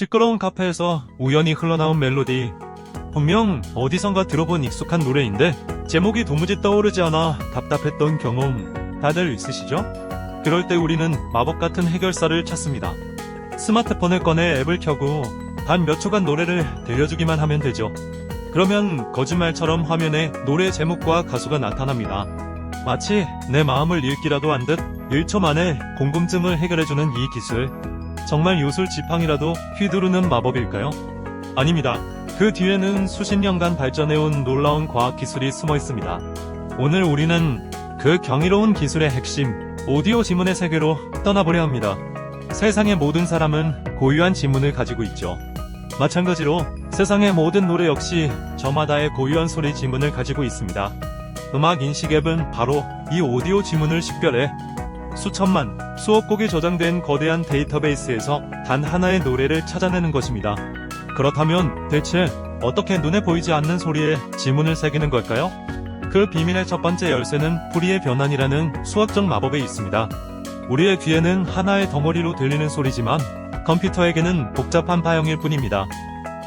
시끄러운 카페에서 우연히 흘러나온 멜로디. 분명 어디선가 들어본 익숙한 노래인데 제목이 도무지 떠오르지 않아 답답했던 경험 다들 있으시죠? 그럴 때 우리는 마법 같은 해결사를 찾습니다. 스마트폰을 꺼내 앱을 켜고 단 몇 초간 노래를 들려주기만 하면 되죠. 그러면 거짓말처럼 화면에 노래 제목과 가수가 나타납니다. 마치 내 마음을 읽기라도 한 듯 1초 만에 궁금증을 해결해주는 이 기술. 정말 요술 지팡이라도 휘두르는 마법일까요? 아닙니다. 그 뒤에는 수십 년간 발전해온 놀라운 과학 기술이 숨어 있습니다. 오늘 우리는 그 경이로운 기술의 핵심, 오디오 지문의 세계로 떠나보려 합니다. 세상의 모든 사람은 고유한 지문을 가지고 있죠. 마찬가지로 세상의 모든 노래 역시 저마다의 고유한 소리 지문을 가지고 있습니다. 음악 인식 앱은 바로 이 오디오 지문을 식별해 수천만, 수억 곡이 저장된 거대한 데이터베이스에서 단 하나의 노래를 찾아내는 것입니다. 그렇다면 대체 어떻게 눈에 보이지 않는 소리에 지문을 새기는 걸까요? 그 비밀의 첫 번째 열쇠는 푸리의 변환이라는 수학적 마법에 있습니다. 우리의 귀에는 하나의 덩어리로 들리는 소리지만 컴퓨터에게는 복잡한 파형일 뿐입니다.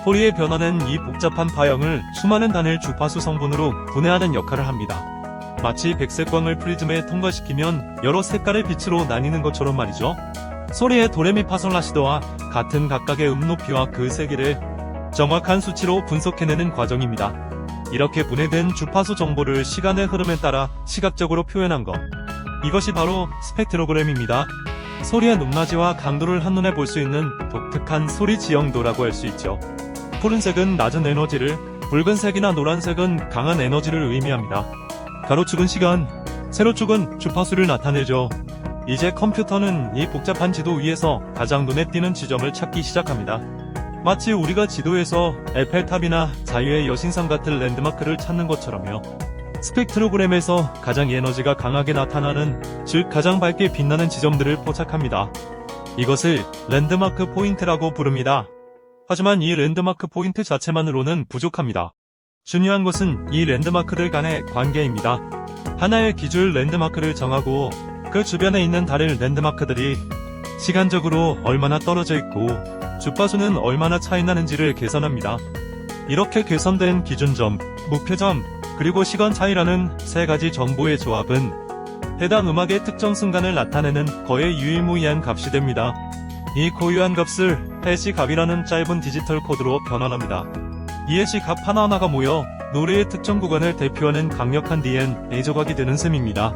푸리의 변환은 이 복잡한 파형을 수많은 단일 주파수 성분으로 분해하는 역할을 합니다. 마치 백색광을 프리즘에 통과시키면 여러 색깔의 빛으로 나뉘는 것처럼 말이죠. 소리의 도레미파솔라시도와 같은 각각의 높이와 그 세기를 정확한 수치로 분석해내는 과정입니다. 이렇게 분해된 주파수 정보를 시간의 흐름에 따라 시각적으로 표현한 것. 이것이 바로 스펙트로그램입니다. 소리의 높낮이와 강도를 한눈에 볼 수 있는 독특한 소리 지형도라고 할 수 있죠. 푸른색은 낮은 에너지를, 붉은색이나 노란색은 강한 에너지를 의미합니다. 가로축은 시간, 세로축은 주파수를 나타내죠. 이제 컴퓨터는 이 복잡한 지도 위에서 가장 눈에 띄는 지점을 찾기 시작합니다. 마치 우리가 지도에서 에펠탑이나 자유의 여신상 같은 랜드마크를 찾는 것처럼요. 스펙트로그램에서 가장 에너지가 강하게 나타나는, 즉 가장 밝게 빛나는 지점들을 포착합니다. 이것을 랜드마크 포인트라고 부릅니다. 하지만 이 랜드마크 포인트 자체만으로는 부족합니다. 중요한 것은 이 랜드마크들 간의 관계입니다. 하나의 기줄 랜드마크를 정하고 그 주변에 있는 다른 랜드마크들이 시간적으로 얼마나 떨어져 있고 주파수는 얼마나 차이 나는지를 계산합니다. 이렇게 계산된 기준점, 목표점, 그리고 시간 차이라는 세 가지 정보의 조합은 해당 음악의 특정 순간을 나타내는 거의 유일무이한 값이 됩니다. 이 고유한 값을 해시 값이라는 짧은 디지털 코드로 변환합니다. 이 해시 값 하나하나가 모여 노래의 특정 구간을 대표하는 강력한 DNA 조각이 되는 셈입니다.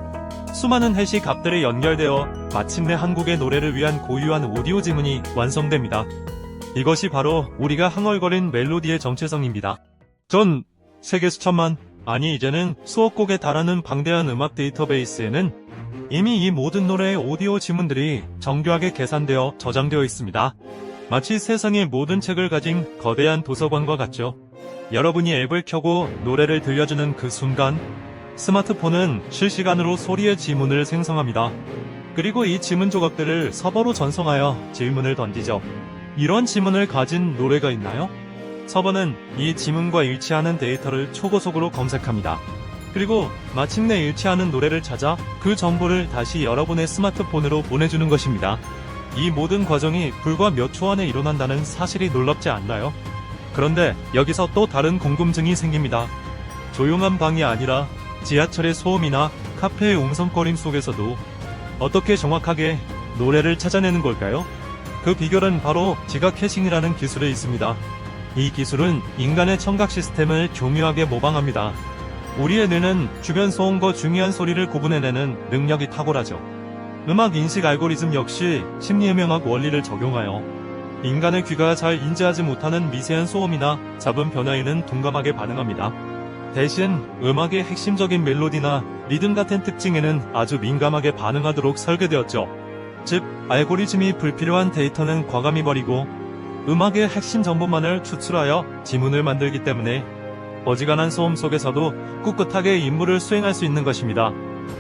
수많은 해시 값들이 연결되어 마침내 한 곡의 노래를 위한 고유한 오디오 지문이 완성됩니다. 이것이 바로 우리가 흥얼거린 멜로디의 정체성입니다. 전 세계 수천만, 아니 이제는 수억 곡에 달하는 방대한 음악 데이터베이스에는 이미 이 모든 노래의 오디오 지문들이 정교하게 계산되어 저장되어 있습니다. 마치 세상의 모든 책을 가진 거대한 도서관과 같죠. 여러분이 앱을 켜고 노래를 들려주는 그 순간 스마트폰은 실시간으로 소리의 지문을 생성합니다. 그리고 이 지문 조각들을 서버로 전송하여 질문을 던지죠. 이런 지문을 가진 노래가 있나요? 서버는 이 지문과 일치하는 데이터를 초고속으로 검색합니다. 그리고 마침내 일치하는 노래를 찾아 그 정보를 다시 여러분의 스마트폰으로 보내주는 것입니다. 이 모든 과정이 불과 몇 초 안에 일어난다는 사실이 놀랍지 않나요? 그런데 여기서 또 다른 궁금증이 생깁니다. 조용한 방이 아니라 지하철의 소음이나 카페의 웅성거림 속에서도 어떻게 정확하게 노래를 찾아내는 걸까요? 그 비결은 바로 지각 캐싱이라는 기술에 있습니다. 이 기술은 인간의 청각 시스템을 교묘하게 모방합니다. 우리의 뇌는 주변 소음과 중요한 소리를 구분해내는 능력이 탁월하죠. 음악 인식 알고리즘 역시 심리해명학 원리를 적용하여 인간의 귀가 잘 인지하지 못하는 미세한 소음이나 작은 변화에는 둔감하게 반응합니다. 대신 음악의 핵심적인 멜로디나 리듬 같은 특징에는 아주 민감하게 반응하도록 설계되었죠. 즉, 알고리즘이 불필요한 데이터는 과감히 버리고 음악의 핵심 정보만을 추출하여 지문을 만들기 때문에 어지간한 소음 속에서도 꿋꿋하게 임무를 수행할 수 있는 것입니다.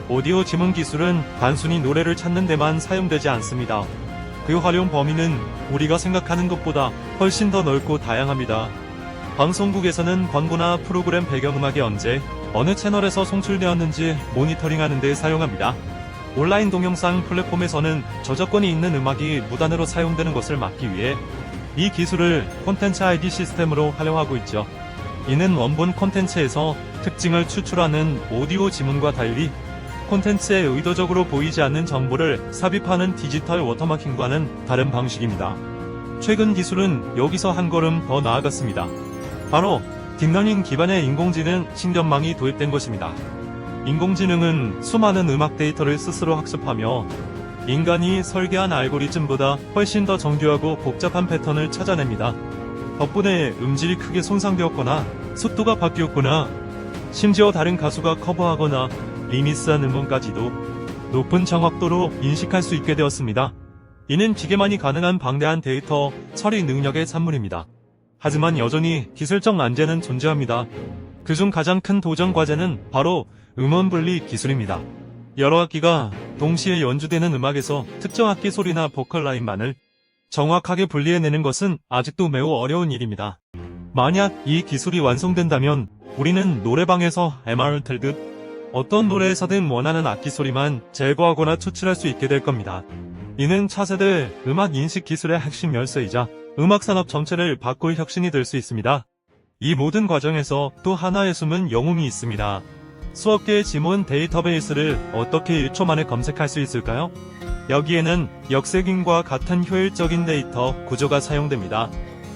오디오 지문 기술은 단순히 노래를 찾는 데만 사용되지 않습니다. 그 활용 범위는 우리가 생각하는 것보다 훨씬 더 넓고 다양합니다. 방송국에서는 광고나 프로그램 배경음악이 언제, 어느 채널에서 송출되었는지 모니터링하는 데 사용합니다. 온라인 동영상 플랫폼에서는 저작권이 있는 음악이 무단으로 사용되는 것을 막기 위해 이 기술을 콘텐츠 ID 시스템으로 활용하고 있죠. 이는 원본 콘텐츠에서 특징을 추출하는 오디오 지문과 달리 콘텐츠에 의도적으로 보이지 않는 정보를 삽입하는 디지털 워터마킹과는 다른 방식입니다. 최근 기술은 여기서 한 걸음 더 나아갔습니다. 바로 딥러닝 기반의 인공지능 신경망이 도입된 것입니다. 인공지능은 수많은 음악 데이터를 스스로 학습하며 인간이 설계한 알고리즘보다 훨씬 더 정교하고 복잡한 패턴을 찾아냅니다. 덕분에 음질이 크게 손상되었거나 속도가 바뀌었거나 심지어 다른 가수가 커버하거나 리미스한 음원까지도 높은 정확도로 인식할 수 있게 되었습니다. 이는 기계만이 가능한 방대한 데이터 처리 능력의 산물입니다. 하지만 여전히 기술적 난제는 존재합니다. 그중 가장 큰 도전 과제는 바로 음원 분리 기술입니다. 여러 악기가 동시에 연주되는 음악에서 특정 악기 소리나 보컬 라인만을 정확하게 분리해내는 것은 아직도 매우 어려운 일입니다. 만약 이 기술이 완성된다면 우리는 노래방에서 MR을 틀듯 어떤 노래에서든 원하는 악기 소리만 제거하거나 추출할 수 있게 될 겁니다. 이는 차세대 음악 인식 기술의 핵심 열쇠이자 음악 산업 전체를 바꿀 혁신이 될 수 있습니다. 이 모든 과정에서 또 하나의 숨은 영웅이 있습니다. 수억 개의 지문 데이터베이스를 어떻게 1초 만에 검색할 수 있을까요? 여기에는 역색인과 같은 효율적인 데이터 구조가 사용됩니다.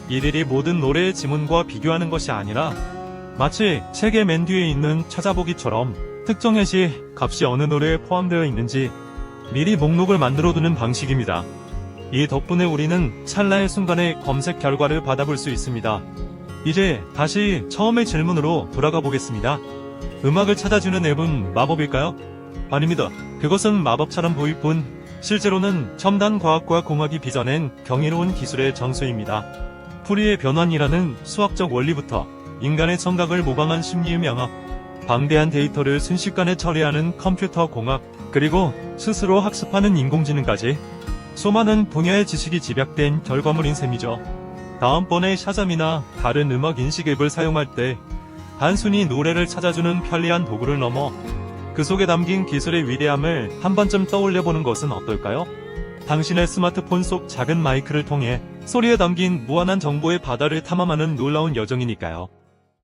일일이 모든 노래의 지문과 비교하는 것이 아니라 마치 책의 맨 뒤에 있는 찾아보기처럼 특정의 시 값이 어느 노래에 포함되어 있는지 미리 목록을 만들어두는 방식입니다. 이 덕분에 우리는 찰나의 순간에 검색 결과를 받아볼 수 있습니다. 이제 다시 처음의 질문으로 돌아가 보겠습니다. 음악을 찾아주는 앱은 마법일까요? 아닙니다. 그것은 마법처럼 보일 뿐 실제로는 첨단 과학과 공학이 빚어낸 경이로운 기술의 정수입니다. 푸리의 변환이라는 수학적 원리부터 인간의 청각을 모방한 심리음향학, 방대한 데이터를 순식간에 처리하는 컴퓨터 공학, 그리고 스스로 학습하는 인공지능까지 수많은 분야의 지식이 집약된 결과물인 셈이죠. 다음번에 샤잠이나 다른 음악 인식 앱을 사용할 때 단순히 노래를 찾아주는 편리한 도구를 넘어 그 속에 담긴 기술의 위대함을 한 번쯤 떠올려보는 것은 어떨까요? 당신의 스마트폰 속 작은 마이크를 통해 소리에 담긴 무한한 정보의 바다를 탐험하는 놀라운 여정이니까요.